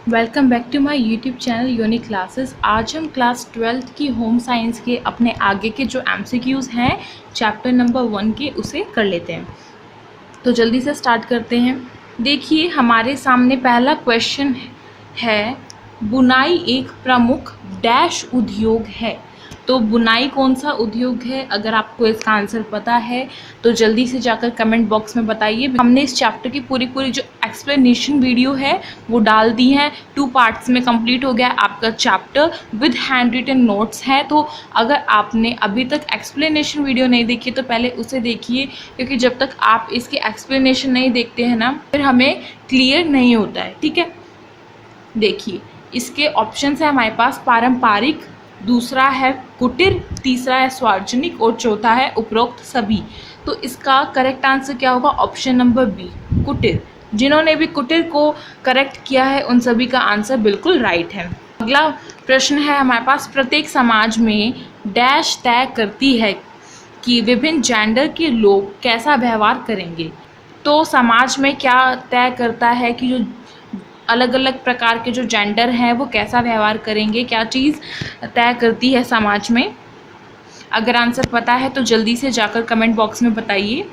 Welcome back to my YouTube channel unique classes. आज हम class 12th की home science के अपने आगे के जो एमसीक्यूज़ हैं चैप्टर नंबर 1 के उसे कर लेते हैं। तो जल्दी से स्टार्ट करते हैं। देखिए हमारे सामने पहला क्वेश्चन है, बुनाई एक प्रमुख डैश उद्योग है। तो बुनाई कौन सा उद्योग है? अगर आपको इसका आंसर पता है तो जल्दी से जाकर कमेंट बॉक्स में बताइए। हमने इस चैप्टर की पूरी जो एक्सप्लेनेशन वीडियो है वो डाल दी है, 2 पार्ट्स में कंप्लीट हो गया आपका chapter with hand written notes है। तो अगर आपने अभी तक एक्सप्लेनेशन वीडियो नहीं देखी तो पहले उसे देखिए, क्योंकि जब तक आप इसकी एक्सप्लेनेशन नहीं देखते हैं ना फिर हमें क्लियर नहीं होता है। ठीक है, देखिए इसके ऑप्शंस है हमारे पास, पारंपरिक, दूसरा है कुटीर, तीसरा है सार्वजनिक और चौथा है उपरोक्त सभी। तो इसका करेक्ट आंसर क्या होगा? ऑप्शन नंबर बी, कुटीर। जिन्होंने भी कुटीर को करेक्ट किया है उन सभी का आंसर बिल्कुल राइट है। अगला प्रश्न है हमारे पास, प्रत्येक समाज में डैश तय करती है कि विभिन्न जेंडर के लोग कैसा व्यवहार करेंगे। तो समाज में क्या तय करता है कि जो अलग अलग प्रकार के जो जेंडर हैं वो कैसा व्यवहार करेंगे, क्या चीज़ तय करती है समाज में? अगर आंसर पता है तो जल्दी से जाकर कमेंट बॉक्स में बताइए।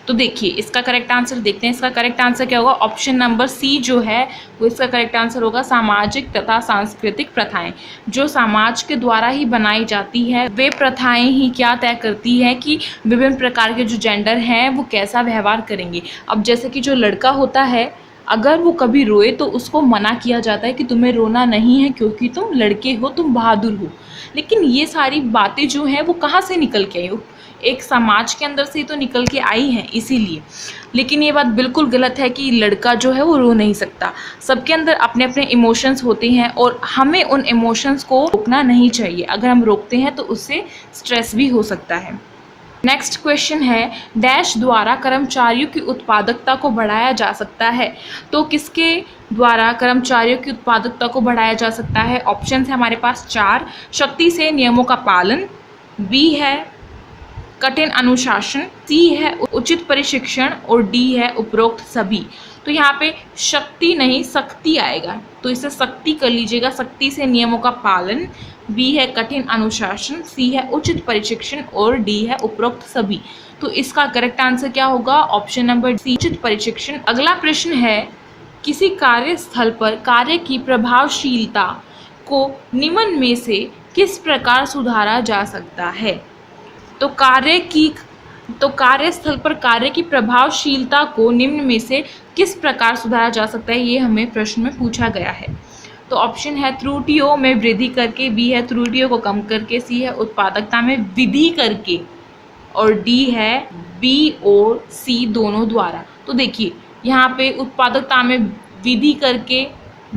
तो देखिए इसका करेक्ट आंसर देखते हैं। इसका करेक्ट आंसर क्या होगा? ऑप्शन नंबर सी जो है वो इसका करेक्ट आंसर होगा, सामाजिक तथा सांस्कृतिक प्रथाएं। जो समाज के द्वारा ही बनाई जाती है वे प्रथाएं ही क्या तय करती है कि विभिन्न प्रकार के जो जेंडर हैं वो कैसा व्यवहार करेंगे। अब जैसे कि जो लड़का होता है अगर वो कभी रोए तो उसको मना किया जाता है कि तुम्हें रोना नहीं है क्योंकि तुम लड़के हो, तुम बहादुर हो। लेकिन ये सारी बातें जो हैं वो कहाँ से निकल के आई? एक समाज के अंदर से ही तो निकल के आई हैं, इसीलिए। लेकिन ये बात बिल्कुल गलत है कि लड़का जो है वो रो नहीं सकता। सबके अंदर अपने अपने इमोशंस होते हैं और हमें उन इमोशंस को रोकना नहीं चाहिए। अगर हम रोकते हैं तो उससे स्ट्रेस भी हो सकता है। नेक्स्ट क्वेश्चन है, डैश द्वारा कर्मचारियों की उत्पादकता को बढ़ाया जा सकता है। तो किसके द्वारा कर्मचारियों की उत्पादकता को बढ़ाया जा सकता है? ऑप्शन है हमारे पास 4, शक्ति से नियमों का पालन, बी है कठिन अनुशासन, सी है उचित प्रशिक्षण और डी है उपरोक्त सभी। तो यहाँ पे शक्ति नहीं सख्ती आएगा, तो इसे सख्ती कर लीजिएगा, सख्ती से नियमों का पालन, बी है कठिन अनुशासन, सी है उचित प्रशिक्षण और डी है उपरोक्त सभी। तो इसका करेक्ट आंसर क्या होगा? ऑप्शन नंबर सी, उचित प्रशिक्षण। अगला प्रश्न है, किसी कार्यस्थल पर कार्य की प्रभावशीलता को निम्न में से किस प्रकार सुधारा जा सकता है? तो कार्यस्थल पर कार्य की प्रभावशीलता को निम्न में से किस प्रकार सुधारा जा सकता है, ये हमें प्रश्न में पूछा गया है। तो ऑप्शन है त्रुटियों में वृद्धि करके, बी है त्रुटियों को कम करके, सी है उत्पादकता में वृद्धि करके और डी है बी और सी दोनों द्वारा। तो देखिए यहाँ पे उत्पादकता में वृद्धि करके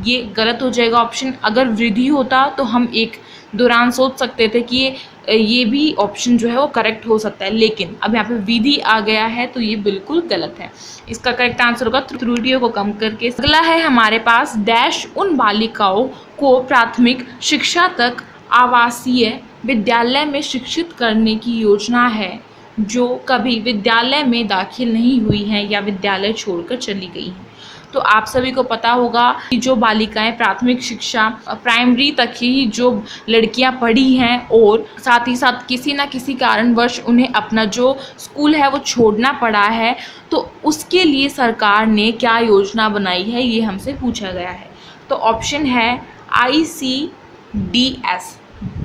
ये गलत हो जाएगा ऑप्शन। अगर वृद्धि होता तो हम एक दौरान सोच सकते थे कि ये भी ऑप्शन जो है वो करेक्ट हो सकता है, लेकिन अब यहाँ पे विधि आ गया है तो ये बिल्कुल गलत है। इसका करेक्ट आंसर होगा त्रुटियों को कम करके। अगला है हमारे पास, डैश उन बालिकाओं को प्राथमिक शिक्षा तक आवासीय विद्यालय में शिक्षित करने की योजना है जो कभी विद्यालय में दाखिल नहीं हुई हैं या विद्यालय छोड़कर चली गई हैं। तो आप सभी को पता होगा कि जो बालिकाएं प्राथमिक शिक्षा प्राइमरी तक ही जो लड़कियां पढ़ी हैं और साथ ही साथ किसी ना किसी कारणवश उन्हें अपना जो स्कूल है वो छोड़ना पड़ा है, तो उसके लिए सरकार ने क्या योजना बनाई है ये हमसे पूछा गया है। तो ऑप्शन है ICDS,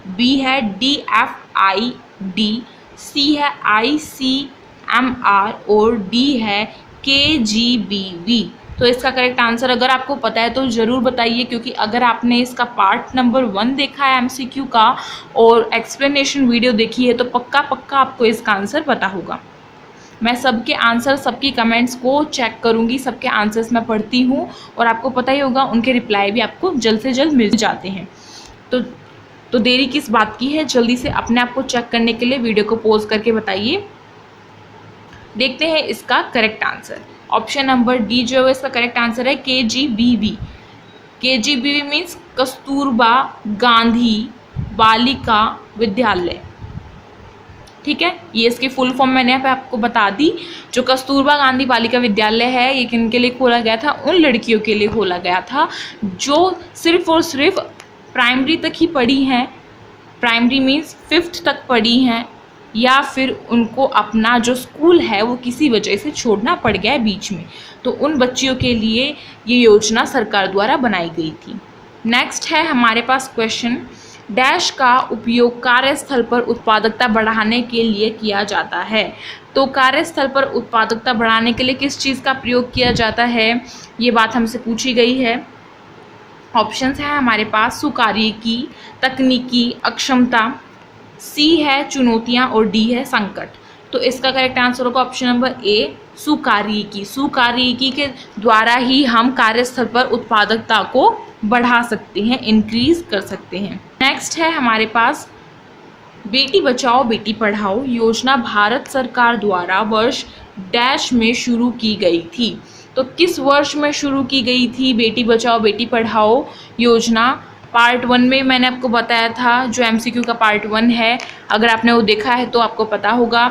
बी है DFID, सी है ICMR और डी है KGBV। तो इसका करेक्ट आंसर अगर आपको पता है तो ज़रूर बताइए, क्योंकि अगर आपने इसका पार्ट नंबर 1 देखा है MCQ का और एक्सप्लेनेशन वीडियो देखी है तो पक्का आपको इसका आंसर पता होगा। मैं सबके आंसर, सबकी कमेंट्स को चेक करूंगी, सबके आंसर्स मैं पढ़ती हूँ और आपको पता ही होगा उनके रिप्लाई भी आपको जल्द से जल्द मिल जाते हैं। तो देरी किस बात की है, जल्दी से अपने आप को चेक करने के लिए वीडियो को पॉज करके बताइए। देखते हैं इसका correct answer. Option number D जो है इसका करेक्ट आंसर है KGBV। KGBV means Kasturba Gandhi Balika Vidyalaya. ठीक है, ये इसकी फुल फॉर्म मैंने यहाँ पे आपको बता दी। जो कस्तूरबा गांधी बालिका विद्यालय है ये किन के लिए खोला गया था? उन लड़कियों के लिए खोला गया था जो सिर्फ और सिर्फ प्राइमरी तक ही पढ़ी हैं, प्राइमरी मीन्स 5th तक पढ़ी हैं, या फिर उनको अपना जो स्कूल है वो किसी वजह से छोड़ना पड़ गया है बीच में, तो उन बच्चियों के लिए ये योजना सरकार द्वारा बनाई गई थी। नेक्स्ट है हमारे पास क्वेश्चन, डैश का उपयोग कार्यस्थल पर उत्पादकता बढ़ाने के लिए किया जाता है। तो कार्यस्थल पर उत्पादकता बढ़ाने के लिए किस चीज़ का प्रयोग किया जाता है, ये बात हमसे पूछी गई है। ऑप्शंस है हमारे पास सुकार्यिकी, तकनीकी, अक्षमता, सी है चुनौतियां और डी है संकट। तो इसका करेक्ट आंसर होगा ऑप्शन नंबर ए, सुकार्यिकी। सुकार्यिकी के द्वारा ही हम कार्यस्थल पर उत्पादकता को बढ़ा सकते हैं, इंक्रीज कर सकते हैं। नेक्स्ट है हमारे पास बेटी बचाओ बेटी पढ़ाओ योजना भारत सरकार द्वारा वर्ष डैश में शुरू की गई थी। तो किस वर्ष में शुरू की गई थी बेटी बचाओ बेटी पढ़ाओ योजना? पार्ट 1 में मैंने आपको बताया था, जो MCQ का पार्ट 1 है, अगर आपने वो देखा है तो आपको पता होगा।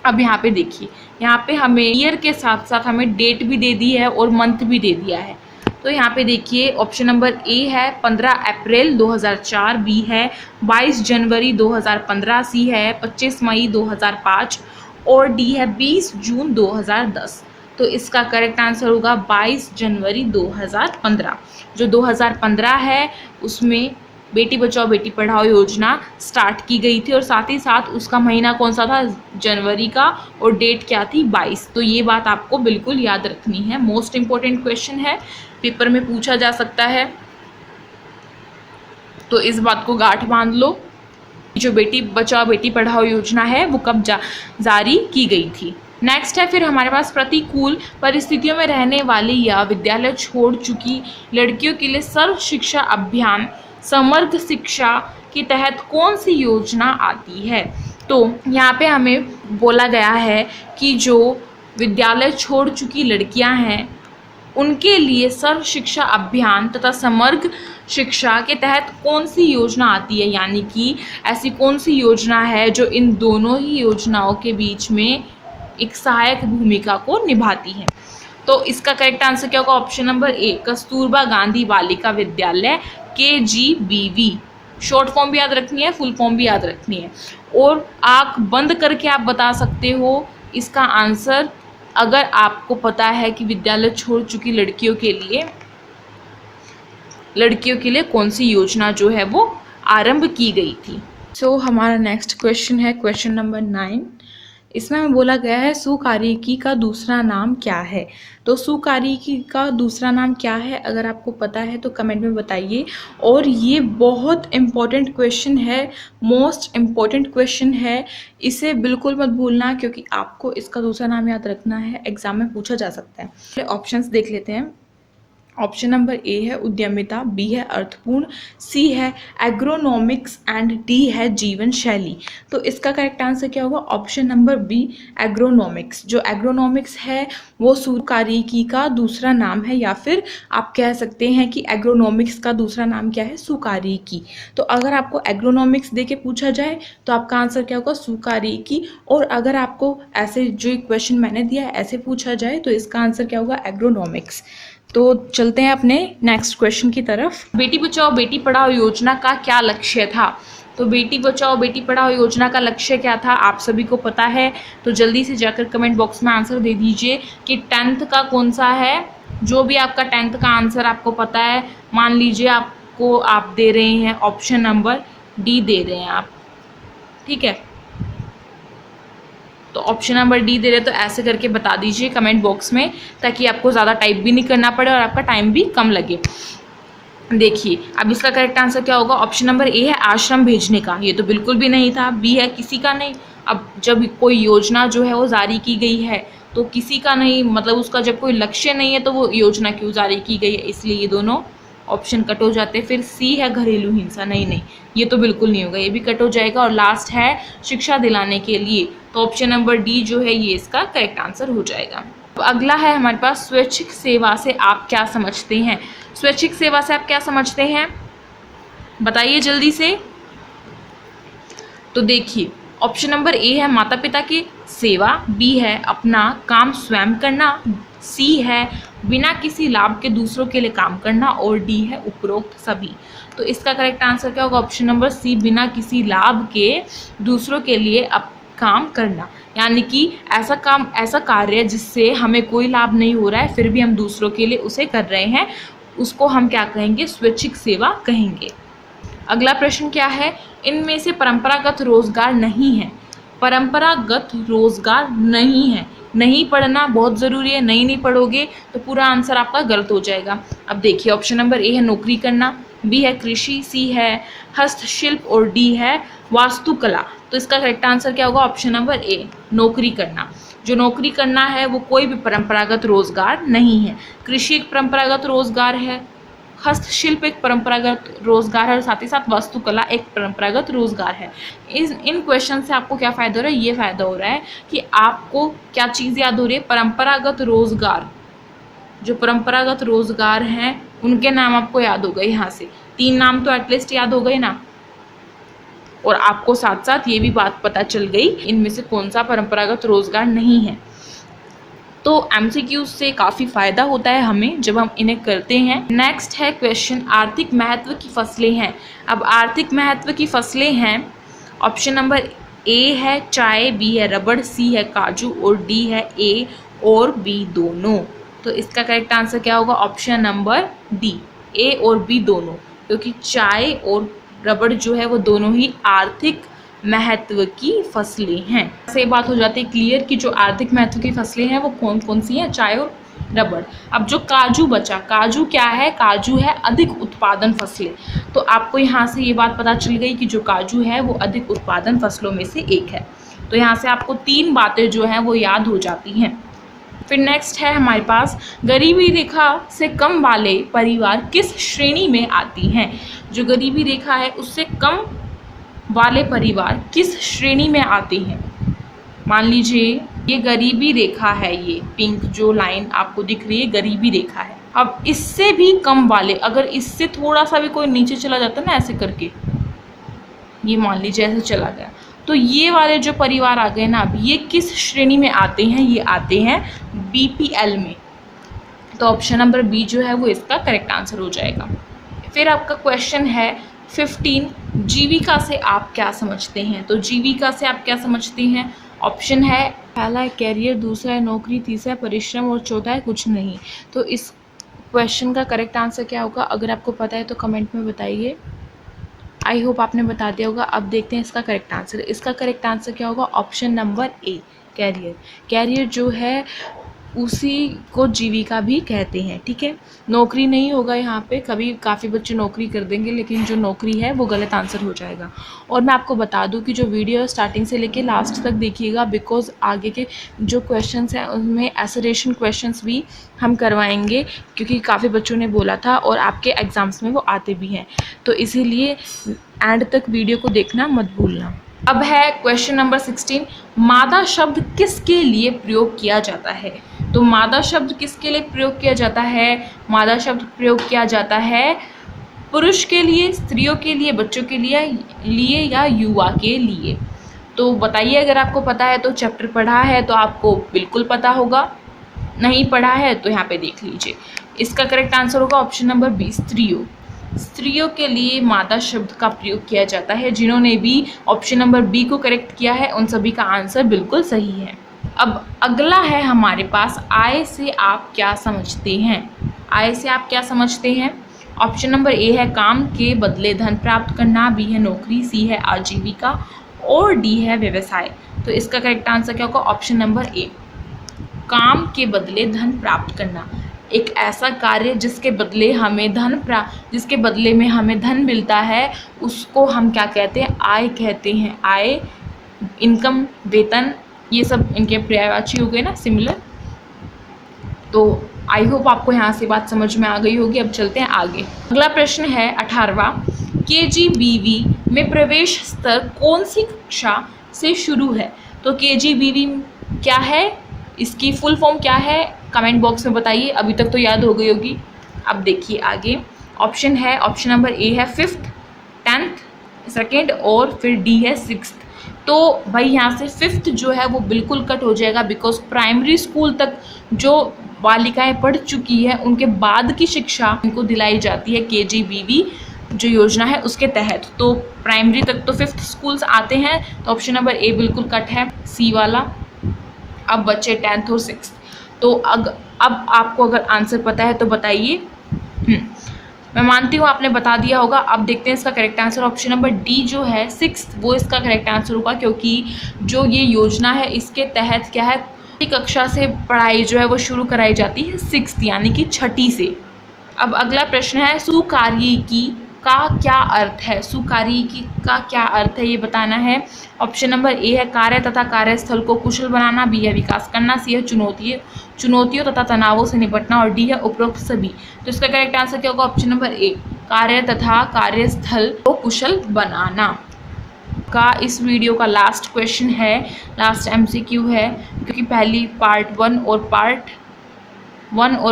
अब यहाँ पे देखिए, यहाँ पे हमें ईयर के साथ साथ हमें डेट भी दे दी है और मंथ भी दे दिया है। तो यहाँ पे देखिए ऑप्शन नंबर ए है 15 अप्रैल 2004, बी है 22 जनवरी 2015, सी है 25 मई 2005 और डी है 20 जून 2010। तो इसका करेक्ट आंसर होगा 22 जनवरी 2015। जो 2015 है उसमें बेटी बचाओ बेटी पढ़ाओ योजना स्टार्ट की गई थी और साथ ही साथ उसका महीना कौन सा था? जनवरी का, और डेट क्या थी? 22। तो ये बात आपको बिल्कुल याद रखनी है, मोस्ट इम्पोर्टेंट क्वेश्चन है, पेपर में पूछा जा सकता है, तो इस बात को गांठ बांध लो। जो बेटी बचाओ बेटी पढ़ाओ योजना है वो कब जारी की गई थी। नेक्स्ट है फिर हमारे पास प्रतिकूल परिस्थितियों में रहने वाली या विद्यालय छोड़ चुकी लड़कियों के लिए सर्व शिक्षा अभियान समग्र शिक्षा के तहत कौन सी योजना आती है? तो यहाँ पे हमें बोला गया है कि जो विद्यालय छोड़ चुकी लड़कियाँ हैं उनके लिए सर्व शिक्षा अभियान तथा समग्र शिक्षा के तहत कौन सी योजना आती है, यानी कि ऐसी कौन सी योजना है जो इन दोनों ही योजनाओं के बीच में एक सहायक भूमिका को निभाती है। तो इसका करेक्ट आंसर क्या होगा? ऑप्शन नंबर ए, Kasturba Gandhi Balika Vidyalaya, KGBV। Short form भी याद रखनी है, फुल फॉर्म भी याद रखनी है, और आँख बंद करके आप बता सकते हो इसका आंसर अगर आपको पता है कि विद्यालय छोड़ चुकी लड़कियों के लिए कौन सी योजना जो है वो आरंभ की गई थी। सो हमारा नेक्स्ट क्वेश्चन है क्वेश्चन नंबर 9। इसमें हमें बोला गया है सुकार्यिकी का दूसरा नाम क्या है? तो सुकार्यिकी का दूसरा नाम क्या है, अगर आपको पता है तो कमेंट में बताइए। और ये बहुत इम्पॉर्टेंट क्वेश्चन है, मोस्ट इम्पॉर्टेंट क्वेश्चन है, इसे बिल्कुल मत भूलना क्योंकि आपको इसका दूसरा नाम याद रखना है, एग्जाम में पूछा जा सकता है। ऑप्शंस देख लेते हैं। ऑप्शन नंबर ए है उद्यमिता, बी है अर्थपूर्ण, सी है एग्रोनॉमिक्स एंड डी है जीवन शैली। तो इसका करेक्ट आंसर क्या होगा? Option number B, agronomics. जो एग्रोनॉमिक्स है वो सुकार्यिकी का दूसरा नाम है, या फिर आप कह सकते हैं कि एग्रोनॉमिक्स का दूसरा नाम क्या है? सुकार्यिकी। तो अगर आपको एग्रोनॉमिक्स दे के पूछा जाए तो आपका आंसर क्या होगा? सुकार्यिकी। और अगर आपको ऐसे जो क्वेश्चन मैंने दिया है ऐसे पूछा जाए तो इसका आंसर क्या होगा? एग्रोनॉमिक्स। तो चलते हैं अपने नेक्स्ट क्वेश्चन की तरफ। बेटी बचाओ बेटी पढ़ाओ योजना का क्या लक्ष्य था? तो बेटी बचाओ बेटी पढ़ाओ योजना का लक्ष्य क्या था आप सभी को पता है, तो जल्दी से जाकर कमेंट बॉक्स में आंसर दे दीजिए कि 10th का कौन सा है। जो भी आपका 10th का आंसर आपको पता है, मान लीजिए आपको आप दे रहे हैं ऑप्शन नंबर डी दे रहे हैं आप, ठीक है, तो ऑप्शन नंबर डी दे रहे तो ऐसे करके बता दीजिए कमेंट बॉक्स में, ताकि आपको ज़्यादा टाइप भी नहीं करना पड़े और आपका टाइम भी कम लगे। देखिए अब इसका करेक्ट आंसर क्या होगा? ऑप्शन नंबर ए है आश्रम भेजने का, ये तो बिल्कुल भी नहीं था। बी है किसी का नहीं। अब जब कोई योजना जो है वो जारी की गई है तो किसी का नहीं, मतलब उसका जब कोई लक्ष्य नहीं है तो वो योजना क्यों जारी की गई है, इसलिए ये दोनों ऑप्शन कट हो जाते हैं। फिर सी है घरेलू हिंसा, नहीं, ये तो बिल्कुल नहीं होगा, ये भी कट हो जाएगा। और लास्ट है शिक्षा दिलाने के लिए, तो ऑप्शन नंबर डी जो है ये इसका करेक्ट आंसर हो जाएगा। तो अगला है हमारे पास स्वैच्छिक सेवा से आप क्या समझते हैं? स्वैच्छिक सेवा से आप क्या समझते हैं बताइए जल्दी से। तो देखिए ऑप्शन नंबर ए है माता पिता की सेवा, बी है अपना काम स्वयं करना, सी है बिना किसी लाभ के दूसरों के लिए काम करना और डी है उपरोक्त सभी। तो इसका करेक्ट आंसर क्या होगा? ऑप्शन नंबर सी, बिना किसी लाभ के दूसरों के लिए काम करना। यानी कि ऐसा काम, ऐसा कार्य जिससे हमें कोई लाभ नहीं हो रहा है फिर भी हम दूसरों के लिए उसे कर रहे हैं, उसको हम क्या कहेंगे? स्वैच्छिक सेवा कहेंगे। अगला प्रश्न क्या है? इनमें से परंपरागत रोजगार नहीं है। परंपरागत रोजगार नहीं है, नहीं पढ़ना बहुत ज़रूरी है, नहीं पढ़ोगे तो पूरा आंसर आपका गलत हो जाएगा। अब देखिए, ऑप्शन नंबर ए है नौकरी करना, बी है कृषि, सी है हस्तशिल्प और डी है वास्तुकला। तो इसका करेक्ट आंसर क्या होगा? ऑप्शन नंबर ए, नौकरी करना। जो नौकरी करना है वो कोई भी परंपरागत रोजगार नहीं है। कृषि एक परंपरागत रोजगार है, हस्तशिल्प एक परंपरागत रोजगार है और साथ ही साथ वास्तुकला एक परंपरागत रोजगार है। इन क्वेश्चन से आपको क्या फ़ायदा हो रहा है? ये फ़ायदा हो रहा है कि आपको क्या चीज़ याद हो रही है? परंपरागत रोजगार। जो परंपरागत रोजगार हैं उनके नाम आपको याद हो गए। यहाँ से 3 नाम तो एटलीस्ट याद हो गए ना, और आपको साथ साथ ये भी बात पता चल गई इनमें से कौन सा परंपरागत रोजगार नहीं है। तो एमसीक्यू से काफ़ी फ़ायदा होता है हमें जब हम इन्हें करते हैं। नेक्स्ट है क्वेश्चन, आर्थिक महत्व की फसलें हैं। अब आर्थिक महत्व की फसलें हैं, ऑप्शन नंबर ए है चाय, बी है रबड़, सी है काजू और डी है ए और बी दोनों। तो इसका करेक्ट आंसर क्या होगा? ऑप्शन नंबर डी, ए और बी दोनों, क्योंकि चाय और रबड़ जो है वो दोनों ही आर्थिक महत्व की फसलें हैं। ऐसे बात हो जाती है क्लियर कि जो आर्थिक महत्व की फसलें हैं वो कौन कौन सी हैं? चाय और रबड़। अब जो काजू बचा, काजू क्या है? काजू है अधिक उत्पादन फसलें। तो आपको यहाँ से ये बात पता चल गई कि जो काजू है वो अधिक उत्पादन फसलों में से एक है। तो यहाँ से आपको 3 बातें जो हैं वो याद हो जाती हैं। फिर नेक्स्ट है हमारे पास, गरीबी रेखा से कम वाले परिवार किस श्रेणी में आती हैं? जो गरीबी रेखा है उससे कम वाले परिवार किस श्रेणी में आते हैं? मान लीजिए ये गरीबी रेखा है, ये पिंक जो लाइन आपको दिख रही है गरीबी रेखा है। अब इससे भी कम वाले, अगर इससे थोड़ा सा भी कोई नीचे चला जाता है ना ऐसे करके, ये मान लीजिए ऐसे चला गया, तो ये वाले जो परिवार आ गए ना, अब ये किस श्रेणी में आते हैं? ये आते हैं बीपीएल में। तो ऑप्शन नंबर बी जो है वो इसका करेक्ट आंसर हो जाएगा। फिर आपका क्वेश्चन है 15, जीविका से आप क्या समझते हैं? तो जीविका से आप क्या समझते हैं? ऑप्शन है पहला है कैरियर, दूसरा है नौकरी, तीसरा है परिश्रम और चौथा है कुछ नहीं। तो इस क्वेश्चन का करेक्ट आंसर क्या होगा? अगर आपको पता है तो कमेंट में बताइए। आई होप आपने बता दिया होगा। अब देखते हैं इसका करेक्ट आंसर। इसका करेक्ट आंसर क्या होगा? Option number A, career. Career जो है उसी को जीविका भी कहते हैं, ठीक है। नौकरी नहीं होगा यहाँ पे, कभी काफ़ी बच्चे नौकरी कर देंगे लेकिन जो नौकरी है वो गलत आंसर हो जाएगा। और मैं आपको बता दूँ कि जो वीडियो स्टार्टिंग से लेके लास्ट तक देखिएगा, बिकॉज आगे के जो क्वेश्चंस हैं उनमें एसरेशन क्वेश्चंस भी हम करवाएंगे, क्योंकि काफ़ी बच्चों ने बोला था और आपके एग्ज़ाम्स में वो आते भी हैं। तो इसीलिए एंड तक वीडियो को देखना मत भूलना। अब है क्वेश्चन नंबर 16, मादा शब्द किसके लिए प्रयोग किया जाता है? तो मादा शब्द किसके लिए प्रयोग किया जाता है? मादा शब्द प्रयोग किया जाता है पुरुष के लिए, स्त्रियों के लिए, बच्चों के लिए या युवा के लिए। तो बताइए, अगर आपको पता है तो चैप्टर पढ़ा है तो आपको बिल्कुल पता होगा, नहीं पढ़ा है तो यहाँ पे देख लीजिए। इसका करेक्ट आंसर होगा ऑप्शन नंबर बी, स्त्रियों। स्त्रियों के लिए मादा शब्द का प्रयोग किया जाता है। जिन्होंने भी ऑप्शन नंबर बी को करेक्ट किया है उन सभी का आंसर बिल्कुल सही है। अब अगला है हमारे पास, आय से आप क्या समझते हैं? आय से आप क्या समझते हैं? ऑप्शन नंबर ए है काम के बदले धन प्राप्त करना, बी है नौकरी, सी है आजीविका और डी है व्यवसाय। तो इसका करेक्ट आंसर क्या होगा? ऑप्शन नंबर ए, काम के बदले धन प्राप्त करना। एक ऐसा कार्य जिसके बदले में हमें धन मिलता है उसको हम क्या कहते हैं? आय कहते हैं। आय, इनकम, वेतन, ये सब इनके पर्यायवाची हो गए ना, सिमिलर। तो आई होप आपको यहाँ से बात समझ में आ गई होगी। अब चलते हैं आगे। अगला प्रश्न है 18वां, KGBV में प्रवेश स्तर कौन सी कक्षा से शुरू है? तो KGBV क्या है, इसकी फुल फॉर्म क्या है? कमेंट बॉक्स में बताइए। अभी तक तो याद हो गई होगी। अब देखिए आगे ऑप्शन है, ऑप्शन नंबर ए है 5th, 10th, 2nd और फिर डी है 6th। तो भाई यहाँ से 5th जो है वो बिल्कुल कट हो जाएगा, बिकॉज प्राइमरी स्कूल तक जो बालिकाएं पढ़ चुकी है उनके बाद की शिक्षा इनको दिलाई जाती है KGBV जो योजना है उसके तहत। तो प्राइमरी तक तो 5th स्कूल्स आते हैं, तो ऑप्शन नंबर A बिल्कुल कट है, C वाला। अब बच्चे 10th और 6th। तो अब आपको अगर आंसर पता है तो बताइए। मैं मानती हूँ आपने बता दिया होगा। अब देखते हैं इसका correct answer. Option number D जो है 6th वो इसका करेक्ट आंसर होगा, क्योंकि जो ये योजना है इसके तहत क्या है, कक्षा से पढ़ाई जो है वो शुरू कराई जाती है 6th यानी कि 6ठी से। अब अगला प्रश्न है सुकार्यिकी का क्या अर्थ है। सुकार्यिकी का क्या अर्थ है ये बताना है। ऑप्शन नंबर A है कार्य तथा कार्यस्थल को कुशल बनाना, B है विकास करना, C है चुनौतियों तथा तनावों से निपटना और D है उपरोक्त सभी। तो इसका करेक्ट आंसर क्या होगा? ऑप्शन नंबर A कार्य तथा कार्यस्थल को कुशल बनाना। का इस वीडियो का लास्ट क्वेश्चन है, लास्ट MCQ है, क्योंकि पहली पार्ट 1 और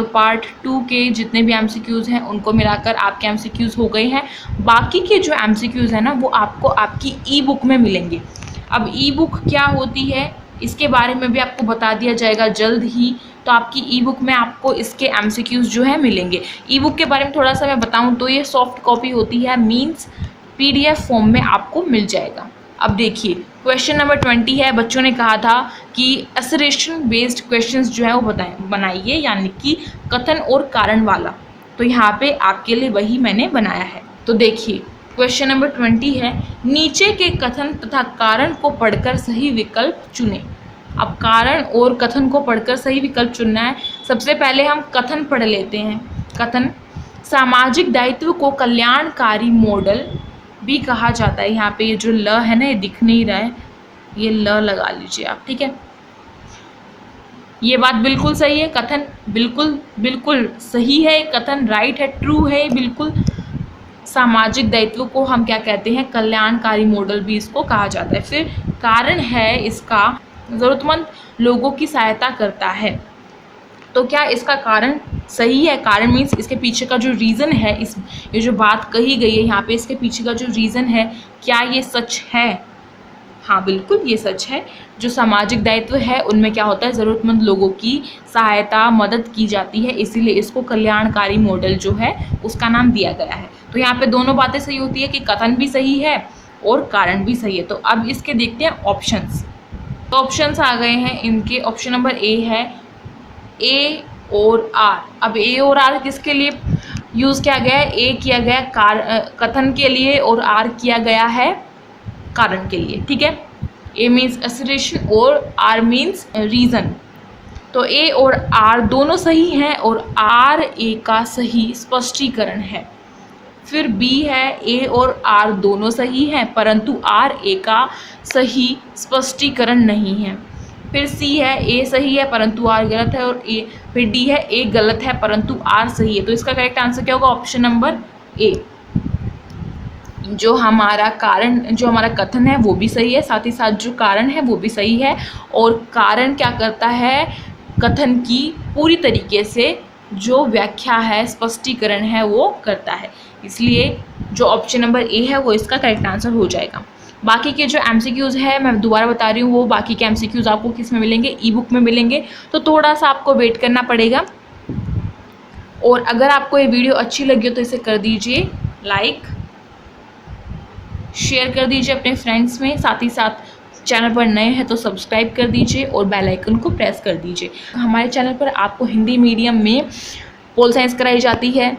पार्ट 2 के जितने भी MCQs हैं उनको मिलाकर आपके MCQs हो गए हैं। बाकी के जो MCQs हैं ना वो आपको आपकी ई बुक में मिलेंगे। अब ई बुक क्या होती है इसके बारे में भी आपको बता दिया जाएगा जल्द ही। तो आपकी ई बुक में आपको इसके MCQs जो है मिलेंगे। ई बुक के बारे में थोड़ा सा मैं बताऊं तो ये सॉफ्ट कॉपी होती है, मीन्स PDF फॉर्म में आपको मिल जाएगा। अब देखिए क्वेश्चन नंबर 20 है। बच्चों ने कहा था कि असर्शन बेस्ड क्वेश्चंस जो है वो बनाइए, यानी कि कथन और कारण वाला। तो यहाँ पे आपके लिए वही मैंने बनाया है। तो देखिए क्वेश्चन नंबर 20 है, नीचे के कथन तथा कारण को पढ़कर सही विकल्प चुनें। अब कारण और कथन को पढ़कर सही विकल्प चुनना है। सबसे पहले हम कथन पढ़ लेते हैं। कथन, सामाजिक दायित्व को कल्याणकारी मॉडल भी कहा जाता है। यहाँ पे ये जो ल है ना ये दिख नहीं रहा है, ये ल लगा लीजिए आप, ठीक है। ये बात बिल्कुल सही है, कथन बिल्कुल सही है, कथन राइट है, ट्रू है बिल्कुल। सामाजिक दायित्व को हम क्या कहते हैं? कल्याणकारी मॉडल भी इसको कहा जाता है। फिर कारण है इसका ज़रूरतमंद लोगों की सहायता करता है। तो क्या इसका कारण सही है? कारण मीन्स इसके पीछे का जो रीज़न है, ये जो बात कही गई है यहाँ पे, इसके पीछे का जो रीज़न है, क्या ये सच है? हाँ बिल्कुल ये सच है। जो सामाजिक दायित्व है उनमें क्या होता है, ज़रूरतमंद लोगों की सहायता मदद की जाती है, इसीलिए इसको कल्याणकारी मॉडल जो है उसका नाम दिया गया है। तो यहाँ पे दोनों बातें सही होती है कि कथन भी सही है और कारण भी सही है। तो अब इसके देखते हैं ऑप्शंस। तो ऑप्शंस आ गए हैं इनके। ऑप्शन नंबर A है A और R। अब A और R किसके लिए यूज़ किया गया है? A किया गया कथन के लिए और R किया गया है कारण के लिए, ठीक है। A मीन्स असर्शन और R मीन्स रीज़न। तो A और R दोनों सही हैं और R A का सही स्पष्टीकरण है। फिर B है A और R दोनों सही हैं परंतु R A का सही स्पष्टीकरण नहीं है। फिर C है A सही है परंतु R गलत है, और फिर D है A गलत है परंतु R सही है। तो इसका करेक्ट आंसर क्या होगा? Option number A। जो हमारा कथन है वो भी सही है, साथ ही साथ जो कारण है वो भी सही है। और कारण क्या करता है? कथन की पूरी तरीके से जो व्याख्या है, स्पष्टीकरण है वो करता है। इसलिए जो ऑप्शन नंबर A है वो इसका करेक्ट आंसर हो जाएगा। बाकी के जो MCQs है मैं दोबारा बता रही हूँ, वो बाकी के MCQs आपको किस में मिलेंगे? ई बुक में मिलेंगे। तो थोड़ा सा आपको वेट करना पड़ेगा। और अगर आपको ये वीडियो अच्छी लगी हो तो इसे कर दीजिए लाइक, शेयर कर दीजिए अपने फ्रेंड्स में, साथ ही साथ चैनल पर नए हैं तो सब्सक्राइब कर दीजिए और बेल आइकन को प्रेस कर दीजिए। हमारे चैनल पर आपको हिंदी मीडियम में पोल साइंस कराई जाती है,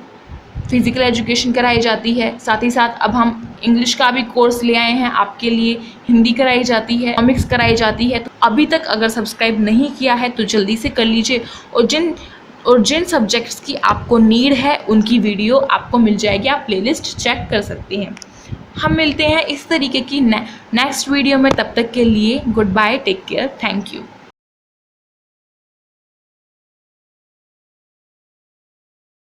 फिजिकल एजुकेशन कराई जाती है, साथ ही साथ अब हम इंग्लिश का भी कोर्स ले आए हैं आपके लिए, हिंदी कराई जाती है, कॉमिक्स कराई जाती है। तो अभी तक अगर सब्सक्राइब नहीं किया है तो जल्दी से कर लीजिए। और जिन सब्जेक्ट्स की आपको नीड है उनकी वीडियो आपको मिल जाएगी, आप प्लेलिस्ट चेक कर सकते हैं। हम मिलते हैं इस तरीके की नेक्स्ट वीडियो में, तब तक के लिए good bye, take care, thank you.